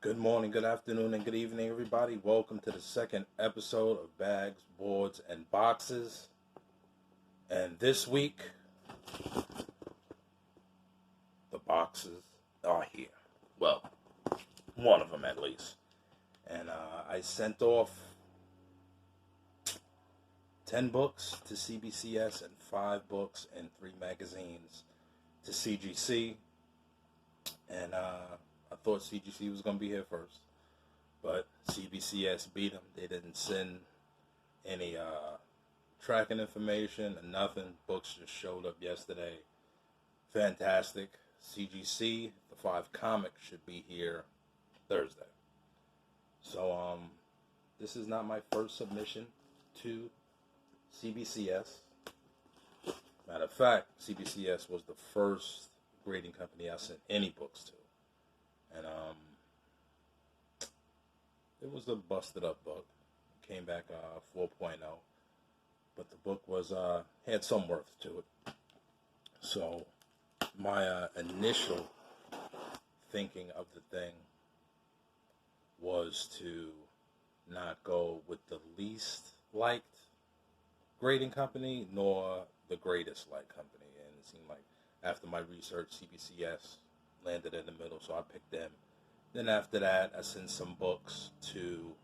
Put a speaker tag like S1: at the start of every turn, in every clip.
S1: Good morning, good afternoon, and good evening, everybody. Welcome to the second episode of Bags, Boards, and Boxes. And this week, the boxes are here. Well, one of them at least. And I sent off 10 books to CBCS and 5 books and 3 magazines to CGC. And I thought CGC was going to be here first, but CBCS beat them. They didn't send any tracking information and nothing. Books just showed up yesterday. Fantastic. CGC, the 5 comics, should be here Thursday. So this is not my first submission to CBCS. Matter of fact, CBCS was the first grading company I sent any books to. And it was a busted up book. Came back 4.0. But the book was had some worth to it. So my initial thinking of the thing was to not go with the least liked grading company nor the greatest liked company. And it seemed like after my research, CBCS landed in the middle, so I picked them. Then after that, I sent some books to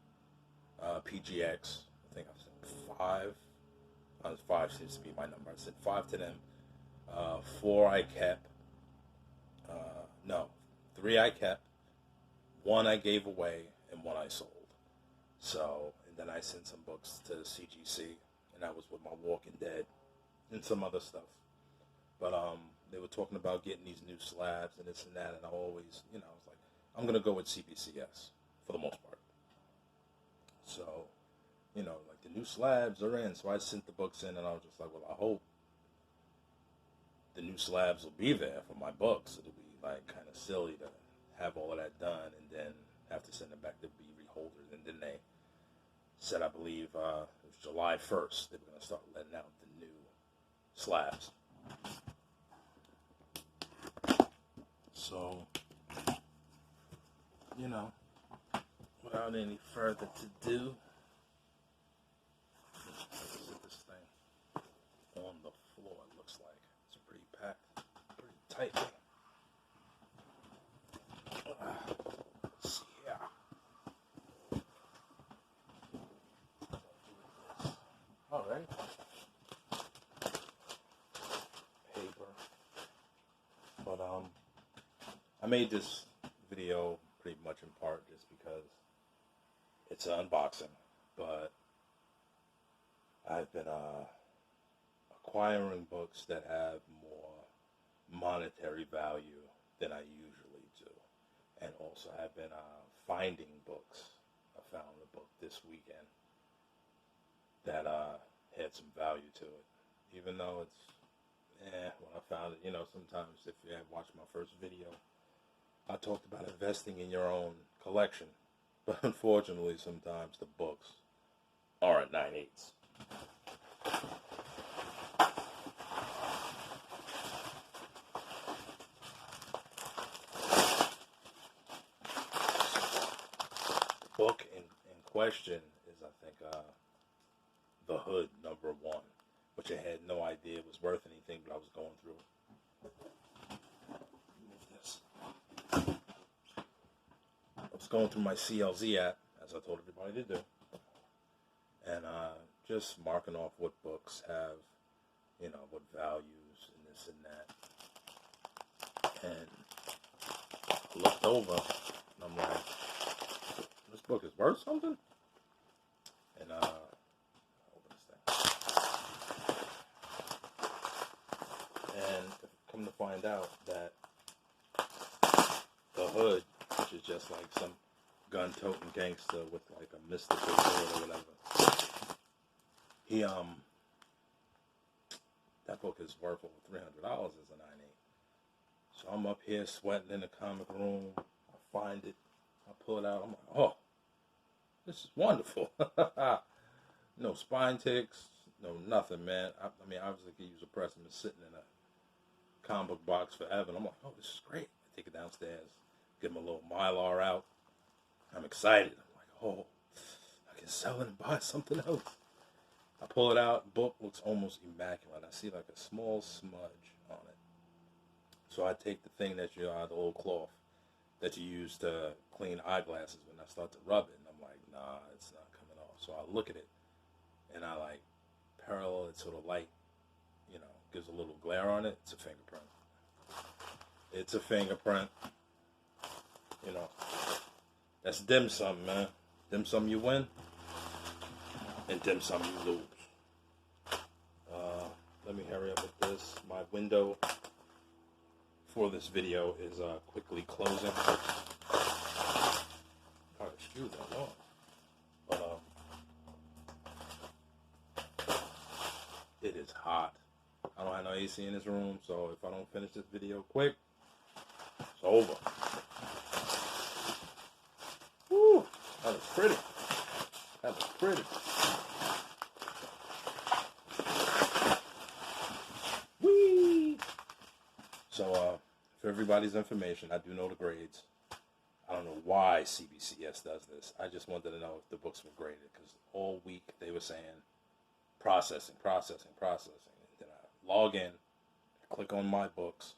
S1: PGX. I think I sent 5. 5 seems to be my number. I sent 5 to them. 4 I kept. 3 I kept. 1 I gave away, and 1 I sold. So, and then I sent some books to CGC, and that was with my Walking Dead and some other stuff. But they were talking about getting these new slabs and this and that, and I always, I was like, I'm going to go with CBCS for the most part. So, like the new slabs are in, so I sent the books in, and I was just like, well, I hope the new slabs will be there for my books. It'll be like kind of silly to have all of that done and then have to send them back to be reholders. And then they said, I believe it was July 1st, they were going to start letting out the new slabs. So, without any further to do, let's set this thing on the floor. It looks like it's pretty packed, pretty tightly. Let's see here. All right. Paper. But I made this video pretty much in part just because it's an unboxing, but I've been acquiring books that have more monetary value than I usually do, and also I've been finding books. I found a book this weekend that had some value to it, even though it's when I found it, sometimes if you have watched my first video, I talked about investing in your own collection, but unfortunately sometimes the books are at 9/8. The book in question is, I think, The Hood, #1, which I had no idea was worth anything, but I was going through. I was going through my CLZ app, as I told everybody to do, and just marking off what books have, what values and this and that. And I looked over, and I'm like, this book is worth something? And open this thing. And come to find out that The Hood, which is just like some gun-toting gangster with like a mystical sword or whatever, that book is worth over $300 as a 9/8. So I'm up here sweating in the comic room. I find it. I pull it out. I'm like, oh, this is wonderful. No spine ticks, no nothing, man. I mean, obviously, I could use a press. I've been sitting in a comic book box forever. And I'm like, oh, this is great. I take it downstairs, get my little Mylar out, I'm excited. I'm like, oh, I can sell it and buy something else. I pull it out. Book looks almost immaculate. I see like a small smudge on it. So I take the thing that the old cloth that you use to clean eyeglasses when I start to rub it, and I'm like, nah, it's not coming off. So I look at it, and I like parallel it to the light, gives a little glare on it. It's a fingerprint. It's a fingerprint. That's dim sum, man. Dim sum you win, and dim sum you lose. Let me hurry up with this. My window for this video is quickly closing. Hard to screw that on. But it is hot. I don't have no AC in this room, so if I don't finish this video quick, it's over. Woo! That was pretty. That was pretty. Whee! So, for everybody's information, I do know the grades. I don't know why CBCS does this. I just wanted to know if the books were graded, because all week they were saying processing. And then I log in, I click on my books,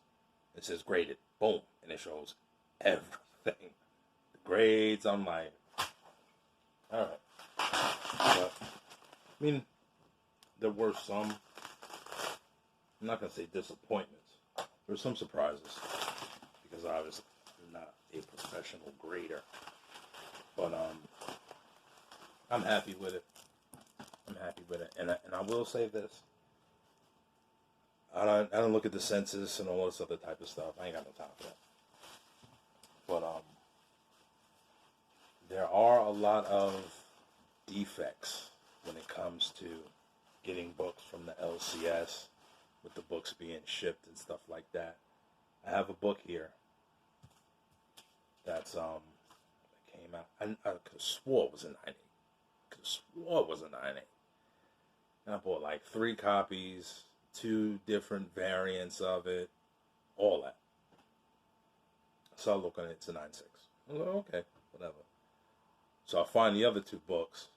S1: it says graded. Boom. And it shows everything. The grades, I'm like, all right. But, I mean, there were some, I'm not going to say disappointments. There were some surprises, because I was not a professional grader. But I'm happy with it. And I will say this. I don't look at the census and all this other type of stuff. I ain't got no time for that. But there are a lot of defects when it comes to getting books from the LCS, with the books being shipped and stuff like that. I have a book here that's that came out. I could have swore it was a 9.8. And I bought like 3 copies, 2 different variants of it, all that. So I look on it, it's a 9.6. I was like, okay, whatever. So I find the other 2 books,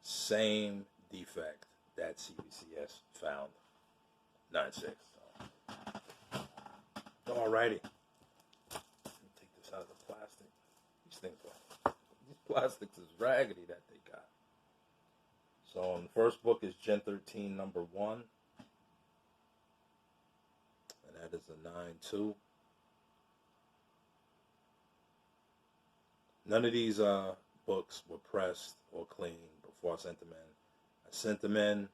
S1: same defect that CBCS found, 9.6. So, alrighty. Let me take this out of the plastic. These plastics is raggedy that they got. So the first book is Gen 13 number 1. And that is a 9.2. None of these books were pressed or cleaned before I sent them in. I sent them in,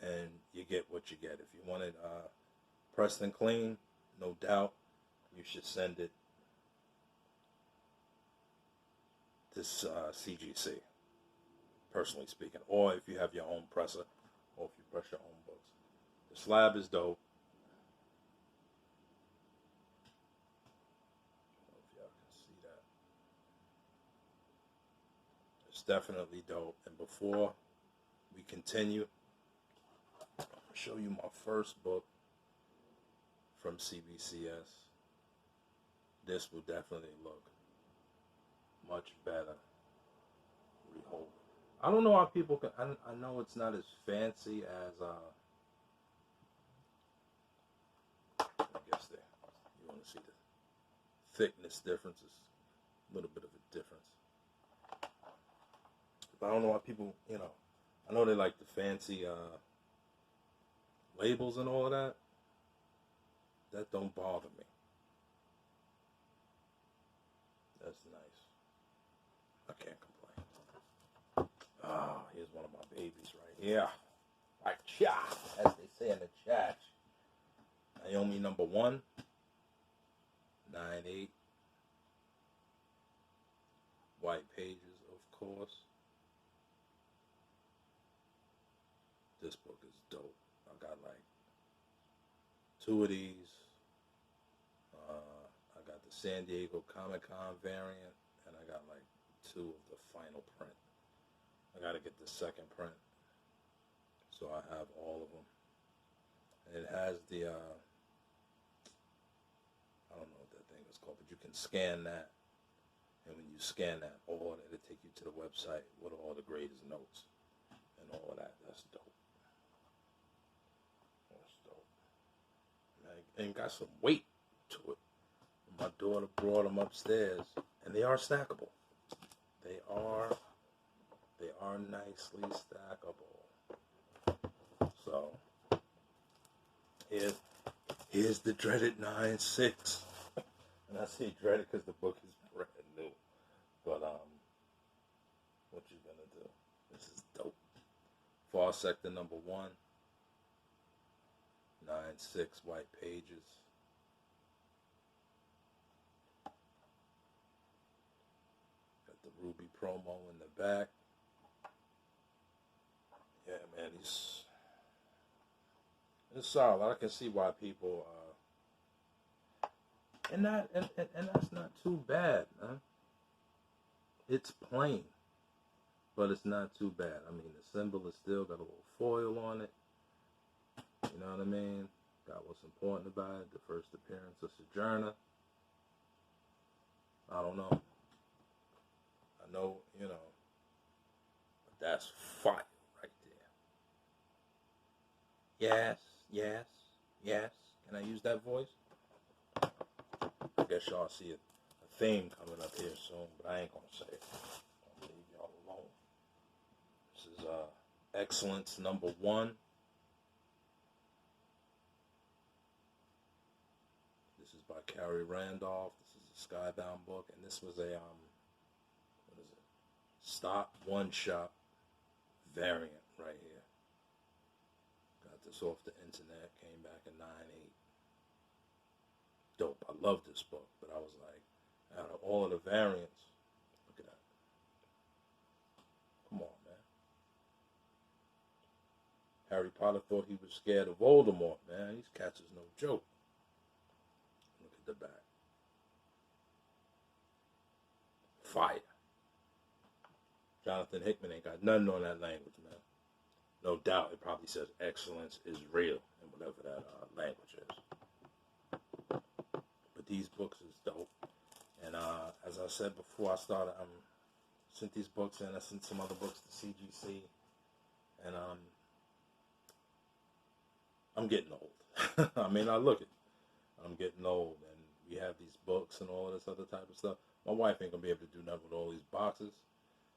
S1: and you get what you get. If you want it pressed and clean, no doubt, you should send it to CGC, personally speaking. Or if you have your own presser, or if you press your own books. The slab is dope. I don't know if y'all can see that. It's definitely dope. And before we continue, I'll show you my first book from CBCS. This will definitely look much better. Rehold. I don't know how people can. I know it's not as fancy as. I guess there. You want to see the thickness differences. A little bit of a difference. But I don't know why people. I know they like the fancy labels and all of that. That don't bother me. That's nice. I can't complain. Oh, here's one of my babies right here. Like chat, as they say in the chat. Naomi number 1. 9.8. White pages, of course. This book is dope. I got like 2 of these. I got the San Diego Comic-Con variant, and I got like 2 of the final print. I got to get the second print, so I have all of them. And it has the, I don't know what that thing is called, but you can scan that, and when you scan that, or it'll take you to the website with all the graders' notes and all of that. That's dope. That's dope. And got some weight to it. My daughter brought them upstairs, and they are stackable. They are nicely stackable. So here's the dreaded 9-6. And I say dreaded because the book is brand new. But what you gonna do? This is dope. Far Sector number 1. 9-6 white pages. Got the Ruby promo in the back. Yeah, man, it's solid. I can see why people and that's not too bad, man. It's plain, but it's not too bad. I mean, the symbol is still got a little foil on it. You know what I mean? Got what's important about it. The first appearance of Sojourner. I don't know. I know, you know, but that's fire right there. Yes, yes, yes. Can I use that voice? I guess y'all see a theme coming up here soon, but I ain't gonna say it. I'll leave y'all alone. This is Excellence number 1. This is by Carrie Randolph. This is a Skybound book, and this was a what is it? Stop one shot variant right here. Got this off the internet. Came back in 9-8. Dope. I love this book, but I was like, out of all of the variants, look at that. Come on, man. Harry Potter thought he was scared of Voldemort, man. These cats is no joke. Look at the back. Fire. Jonathan Hickman ain't got nothing on that language, man. No doubt it probably says excellence is real in whatever that language is. But these books is dope. And as I said before I started, I sent these books in. I sent some other books to CGC. And I'm getting old. I mean, I look it. I'm getting old. And we have these books and all of this other type of stuff. My wife ain't going to be able to do nothing with all these boxes.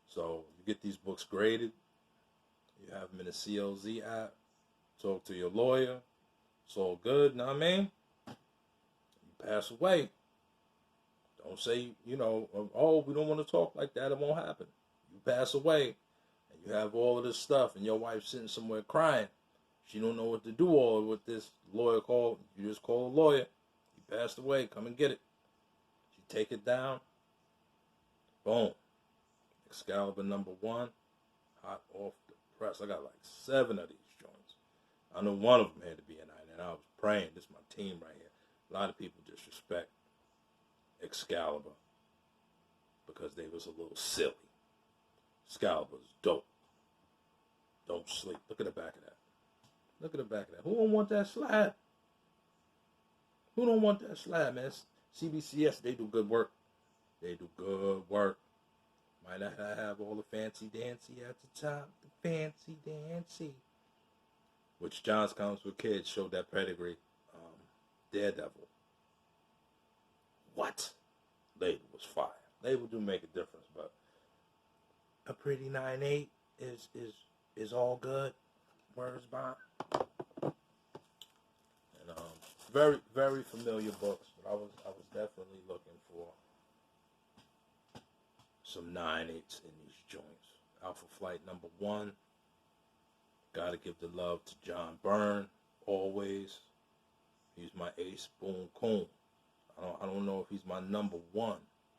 S1: So you get these books graded. You have them in the CLZ app. Talk to your lawyer. It's all good, know what I mean? You pass away. Don't say, you know, oh, we don't want to talk like that. It won't happen. You pass away, and you have all of this stuff, and your wife's sitting somewhere crying. She don't know what to do all with this. Lawyer called. You just call a lawyer. You passed away. Come and get it. She take it down. Boom. Excalibur number 1. Hot off the press. I got like 7 of these joints. I know one of them had to be a 9, and I was praying. This is my team right here. A lot of people disrespect Excalibur because they was a little silly. Excalibur's dope. Don't sleep. Look at the back of that. Look at the back of that. Who don't want that slab? Who don't want that slab, man? CBCS, they do good work. They do good work. Might not have all the fancy dancy at the top. The fancy dancy. Which John's Comics for Kids showed that pedigree. Daredevil. What? Label was fire. Label do make a difference, but a pretty 9-8 is all good. Words bond. And very, very familiar books, but I was definitely looking for some 9-8s in these joints. Alpha Flight number 1. Gotta give the love to John Byrne, always. He's my ace, boom, coon. I don't know if he's my number 1.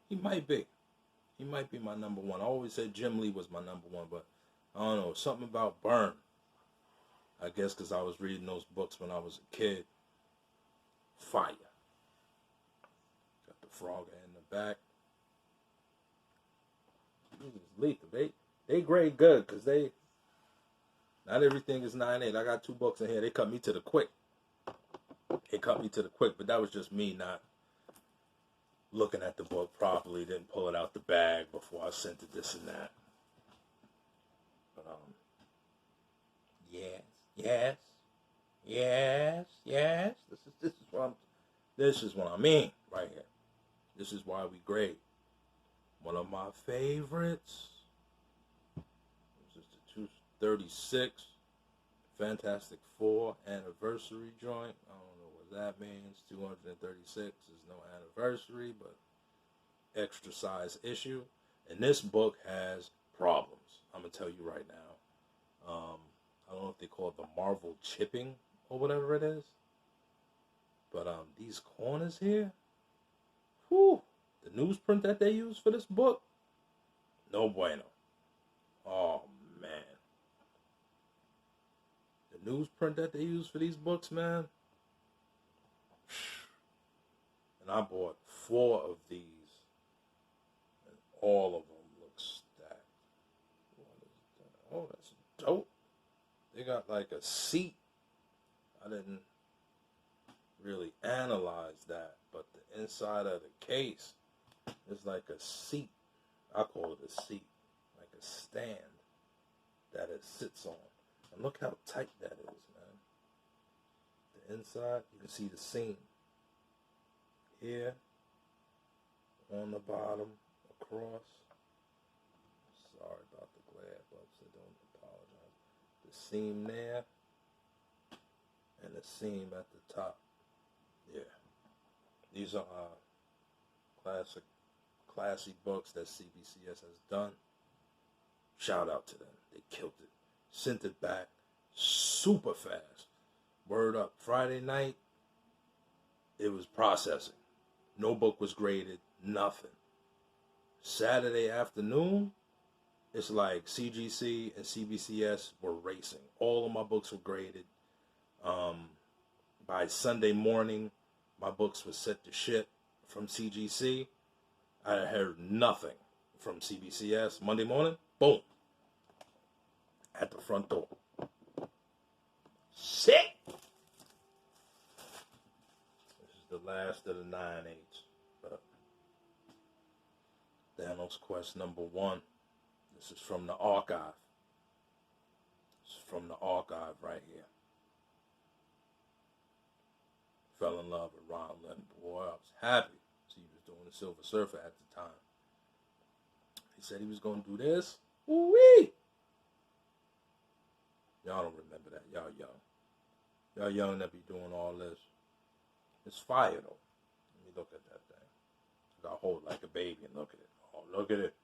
S1: He might be. He might be my number 1. I always said Jim Lee was my number 1, but I don't know. Something about Byrne. I guess because I was reading those books when I was a kid. Fire. Got the frog in the back. Lethal. They grade good because not everything is 9-8. I got 2 books in here. They cut me to the quick. But that was just me not looking at the book properly, didn't pull it out the bag before I sent it this and that. But yes. This is what I mean right here. This is why we grade. One of my favorites. This is the 236 Fantastic Four anniversary joint. I don't know what that means. 236 is no anniversary, but extra size issue. And this book has problems. I'm going to tell you right now. I don't know if they call it the Marvel chipping or whatever it is. But these corners here, whew, the newsprint that they use for this book, no bueno. Oh, man. The newsprint that they use for these books, man. And I bought 4 of these. And all of them look stacked. What is that? Oh, that's dope. They got like a seat. I didn't really analyze that, but the inside of the case is like a seat. I call it a seat, like a stand that it sits on. And look how tight that is, man. The inside, you can see the seam here, on the bottom, across. Sorry about the glare, but I don't apologize. The seam there, and the seam at the top. Yeah, these are classy books that CBCS has done. Shout out to them. They killed it. Sent it back super fast. Word up. Friday night, it was processing. No book was graded. Nothing. Saturday afternoon, it's like CGC and CBCS were racing. All of my books were graded. By Sunday morning, my books were set to ship from CGC. I heard nothing from CBCS. Monday morning, boom, at the front door. Sick! This is the last of the 9/8. But Thanos Quest #1. This is from the archive. This is from the archive right here. Fell in love with Ron Lim. Boy, I was happy. He was doing the Silver Surfer at the time. He said he was going to do this. Woo-wee! Y'all don't remember that. Y'all young. Y'all young that be doing all this. It's fire, though. Let me look at that thing. I gotta hold it like a baby and look at it. Oh, look at it.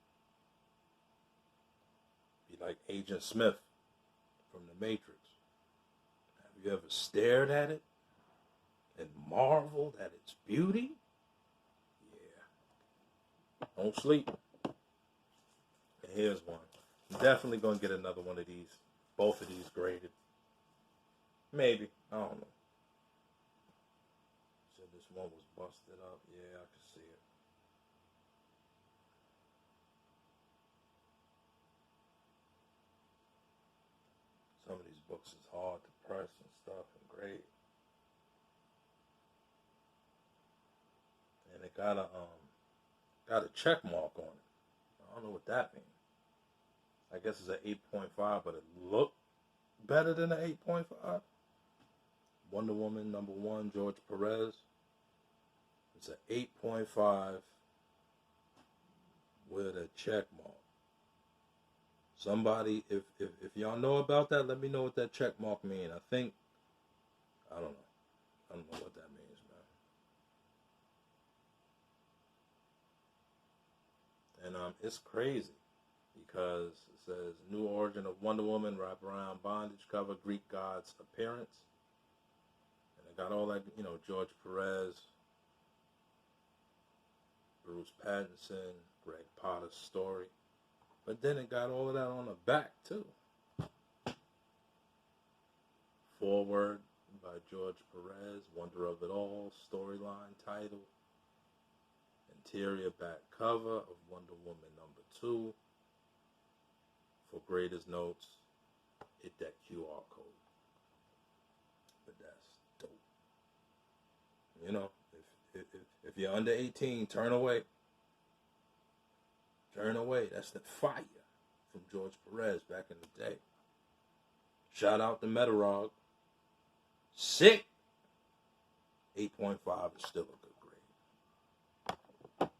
S1: Be like Agent Smith from The Matrix. Have you ever stared at it and marveled at its beauty? Yeah. Don't sleep. And here's one. I'm definitely going to get another one of these. Both of these graded. Maybe. I don't know. Said this one was busted up. Yeah, I can see it. Some of these books is hard to press and stuff and grade. And it got a check mark on it. I don't know what that means. I guess it's an 8.5, but it looked better than an 8.5. Wonder Woman #1, George Perez. It's an 8.5 with a check mark. Somebody, if y'all know about that, let me know what that check mark means. I don't know. I don't know what that means, man. And it's crazy because it says new origin of Wonder Woman, wraparound bondage cover, Greek gods appearance. And it got all that, George Perez, Bruce Pattinson, Greg Potter's story. But then it got all of that on the back, too. Forward by George Perez, Wonder of It All, storyline title. Interior back cover of Wonder Woman #2. For greatest notes, hit that QR code. But that's dope. If you're under 18, turn away. Turn away. That's the fire from George Perez back in the day. Shout out to Metarog. Sick. 8.5 is still a good grade.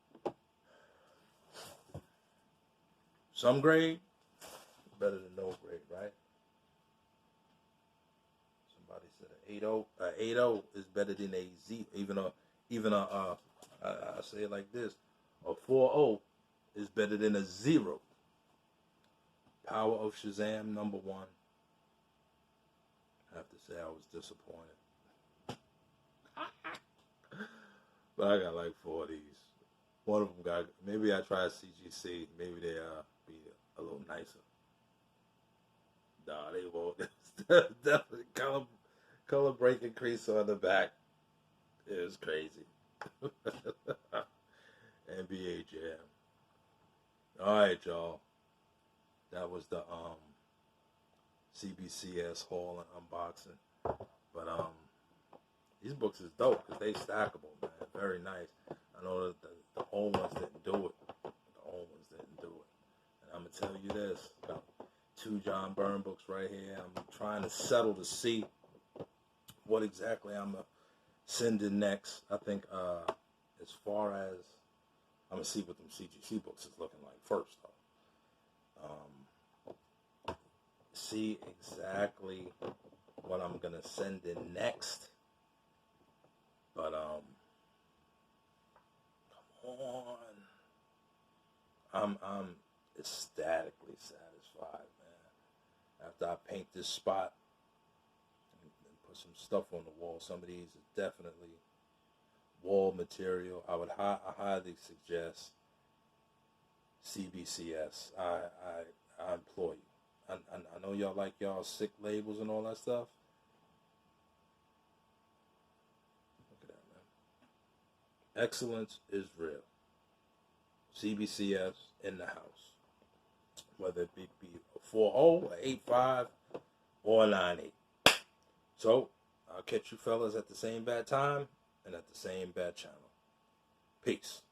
S1: Some grade better than no grade, right? Somebody said an 8.0 is better than a Z. Even a I say it like this: a 4.0 is better than a 0. Power of Shazam #1. I have to say I was disappointed. But I got like 4 of these. One of them got, maybe I tried CGC. Maybe they be a little nicer. Nah, they won't. Definitely color break increase on the back. It was crazy. NBA Jam. Alright, y'all. That was the CBCS haul and unboxing. But these books is dope because they stackable, man. Very nice. I know that the old ones didn't do it. The old ones didn't do it. And I'm gonna tell you this: got 2 John Byrne books right here. I'm trying to settle to see what exactly I'm gonna send in next. I think as far as I'm gonna see what them CGC books is looking like first, though. See exactly what I'm gonna send in next. But come on, I'm ecstatically satisfied, man. After I paint this spot and put some stuff on the wall, some of these is definitely wall material. I would highly suggest CBCS. I implore you. I know y'all like y'all sick labels and all that stuff. Look at that, man. Excellence is real. CBCS in the house. Whether it be a 4.0, a 8.5, or a 9.8. So, I'll catch you fellas at the same bad time and at the same bad channel. Peace.